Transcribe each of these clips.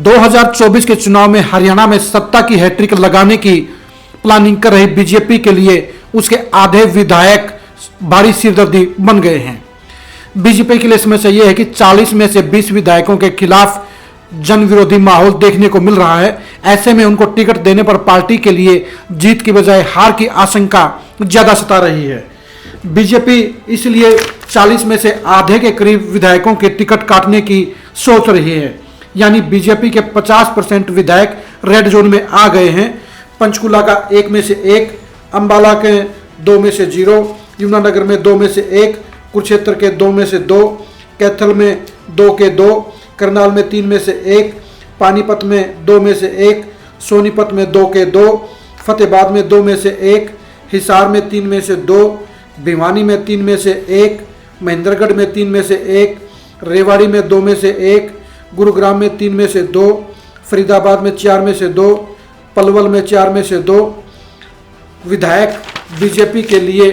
2024 के चुनाव में हरियाणा में सत्ता की हैट्रिक लगाने की प्लानिंग कर रही बीजेपी के लिए उसके आधे विधायक भारी सिरदर्दी बन गए हैं। बीजेपी के लिए समस्या यह है कि 40 में से 20 विधायकों के खिलाफ जन विरोधी माहौल देखने को मिल रहा है। ऐसे में उनको टिकट देने पर पार्टी के लिए जीत की बजाय हार की आशंका ज्यादा सता रही है। बीजेपी इसलिए 40 में से आधे के करीब विधायकों के टिकट काटने की सोच रही है, यानी बीजेपी के 50% विधायक रेड जोन में आ गए हैं। पंचकुला का 1 में से 1, अंबाला के 2 में से 0, यमुनानगर में 2 में से 1, कुरुक्षेत्र के 2 में से 2, कैथल में 2 के 2, करनाल में 3 में से 1, पानीपत में 2 में से 1, सोनीपत में 2 के 2, फतेहाबाद में 2 में से 1, हिसार में 3 में से 2, भिवानी में 3 में से 1, महेंद्रगढ़ में 3 में से 1, रेवाड़ी में 2 में से 1, गुरुग्राम में 3 में से 2, फरीदाबाद में 4 में से 2, पलवल में 4 में से 2 विधायक बीजेपी के लिए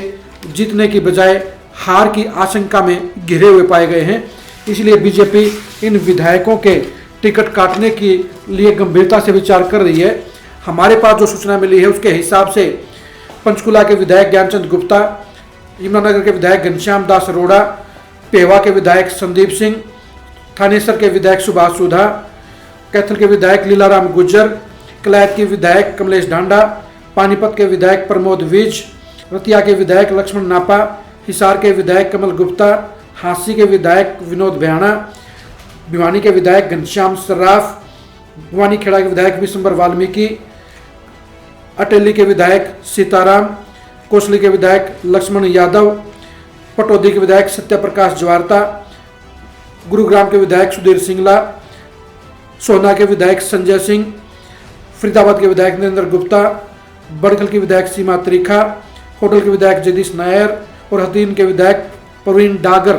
जीतने की बजाय हार की आशंका में घिरे हुए पाए गए हैं। इसलिए बीजेपी इन विधायकों के टिकट काटने के लिए गंभीरता से विचार कर रही है। हमारे पास जो सूचना मिली है उसके हिसाब से पंचकुला के विधायक ज्ञानचंद गुप्ता, यमुनानगर के विधायक घनश्याम दास अरोड़ा, पेवा के विधायक संदीप सिंह, थानेसर के विधायक सुभाष सुधा, कैथल के विधायक लीलाराम गुज्जर, कलायत के विधायक कमलेश ढांडा, पानीपत के विधायक प्रमोद विज, रतिया के विधायक लक्ष्मण नापा, हिसार के विधायक कमल गुप्ता, हांसी के विधायक विनोद भयाना, भिवानी के विधायक घनश्याम सर्राफ, भवानी खेड़ा के विधायक विशंबर वाल्मीकि, अटेली के विधायक सीताराम, कोसली के विधायक लक्ष्मण यादव, पटौदी के विधायक सत्यप्रकाश जवारता, गुरुग्राम के विधायक सुधीर सिंगला, सोहना के विधायक संजय सिंह, फरीदाबाद के विधायक नरेंद्र गुप्ता, बड़खल के विधायक सीमा त्रिखा, होटल के विधायक जगदीश नायर और हथीन के विधायक प्रवीण डागर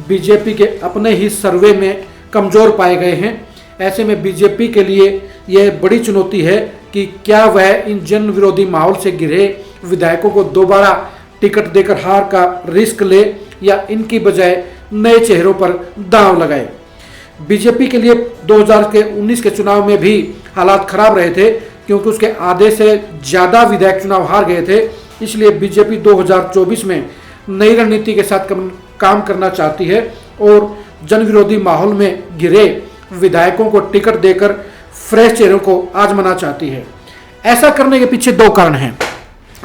बीजेपी के अपने ही सर्वे में कमजोर पाए गए हैं। ऐसे में बीजेपी के लिए यह बड़ी चुनौती है कि क्या वह इन जन विरोधी माहौल से घिरे विधायकों को दोबारा टिकट देकर हार का रिस्क ले या इनकी बजाय नए चेहरों पर दांव लगाए। बीजेपी के लिए 2019 के चुनाव में भी हालात खराब रहे थे, क्योंकि उसके आधे से ज़्यादा विधायक चुनाव हार गए थे। इसलिए बीजेपी 2024 में नई रणनीति के साथ काम करना चाहती है और जन विरोधी माहौल में घिरे विधायकों को टिकट देकर फ्रेश चेहरों को आजमाना चाहती है। ऐसा करने के पीछे 2 कारण हैं।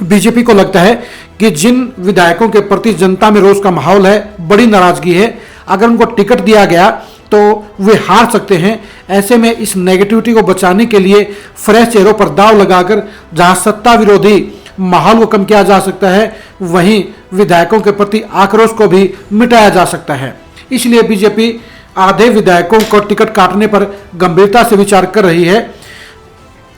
बीजेपी को लगता है कि जिन विधायकों के प्रति जनता में रोष का माहौल है, बड़ी नाराजगी है, अगर उनको टिकट दिया गया तो वे हार सकते हैं। ऐसे में इस नेगेटिविटी को बचाने के लिए फ्रेश चेहरों पर दांव लगाकर जहां सत्ता विरोधी माहौल को कम किया जा सकता है, वहीं विधायकों के प्रति आक्रोश को भी मिटाया जा सकता है। इसलिए बीजेपी आधे विधायकों को टिकट काटने पर गंभीरता से विचार कर रही है।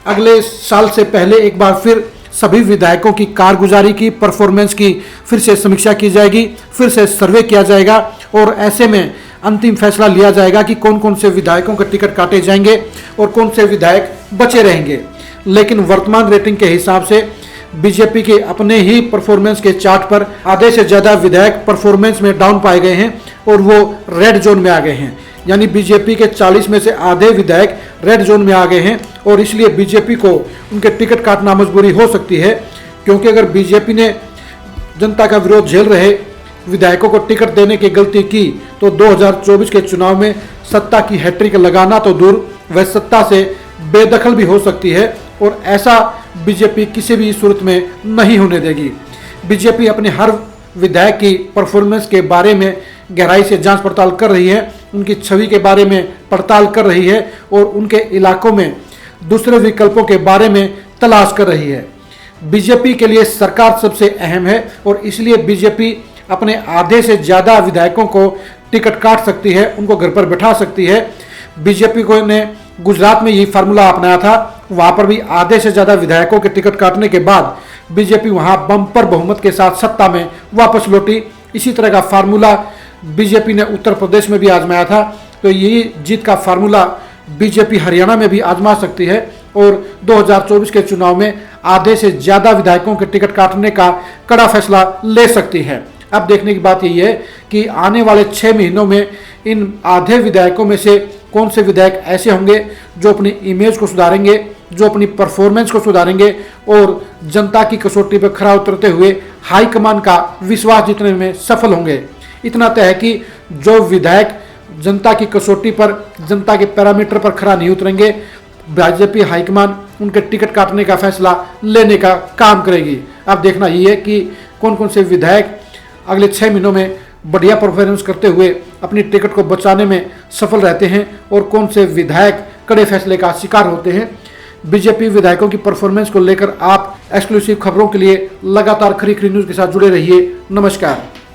अगले साल से पहले एक बार फिर सभी विधायकों की कारगुजारी की, परफॉर्मेंस की फिर से समीक्षा की जाएगी, फिर से सर्वे किया जाएगा और ऐसे में अंतिम फैसला लिया जाएगा कि कौन कौन से विधायकों के टिकट काटे जाएंगे और कौन से विधायक बचे रहेंगे। लेकिन वर्तमान रेटिंग के हिसाब से बीजेपी के अपने ही परफॉर्मेंस के चार्ट पर आधे से ज़्यादा विधायक परफॉर्मेंस में डाउन पाए गए हैं और वो रेड जोन में आ गए हैं। यानी बीजेपी के 40 में से आधे विधायक रेड जोन में आ गए हैं और इसलिए बीजेपी को उनके टिकट काटना मजबूरी हो सकती है, क्योंकि अगर बीजेपी ने जनता का विरोध झेल रहे विधायकों को टिकट देने की गलती की तो 2024 के चुनाव में सत्ता की हैट्रिक लगाना तो दूर, वह सत्ता से बेदखल भी हो सकती है और ऐसा बीजेपी किसी भी सूरत में नहीं होने देगी। बीजेपी अपने हर विधायक की परफॉर्मेंस के बारे में गहराई से जांच पड़ताल कर रही है, उनकी छवि के बारे में पड़ताल कर रही है और उनके इलाकों में दूसरे विकल्पों के बारे में तलाश कर रही है। बीजेपी के लिए सरकार सबसे अहम है और इसलिए बीजेपी अपने आधे से ज़्यादा विधायकों को टिकट काट सकती है, उनको घर पर बैठा सकती है। बीजेपी को ने गुजरात में यही फार्मूला अपनाया था, वहाँ पर भी आधे से ज़्यादा विधायकों के टिकट काटने के बाद बीजेपी वहाँ बम्पर बहुमत के साथ सत्ता में वापस लौटी। इसी तरह का फार्मूला बीजेपी ने उत्तर प्रदेश में भी आजमाया था, तो यही जीत का फार्मूला बीजेपी हरियाणा में भी आजमा सकती है और 2024 के चुनाव में आधे से ज़्यादा विधायकों के टिकट काटने का कड़ा फैसला ले सकती है। अब देखने की बात यही है कि आने वाले 6 महीनों में इन आधे विधायकों में से कौन से विधायक ऐसे होंगे जो अपनी इमेज को सुधारेंगे, जो अपनी परफॉर्मेंस को सुधारेंगे और जनता की कसौटी पर खरा उतरते हुए हाईकमान का विश्वास जीतने में सफल होंगे। इतना तय है कि जो विधायक जनता की कसौटी पर, जनता के पैरामीटर पर खरा नहीं उतरेंगे, बीजेपी हाईकमान उनके टिकट काटने का फैसला लेने का काम करेगी। अब देखना यही है कि कौन कौन से विधायक अगले 6 महीनों में बढ़िया परफॉर्मेंस करते हुए अपनी टिकट को बचाने में सफल रहते हैं और कौन से विधायक कड़े फैसले का शिकार होते हैं। बीजेपी विधायकों की परफॉर्मेंस को लेकर आप एक्सक्लूसिव खबरों के लिए लगातार खरी खरी न्यूज़ के साथ जुड़े रहिए। नमस्कार।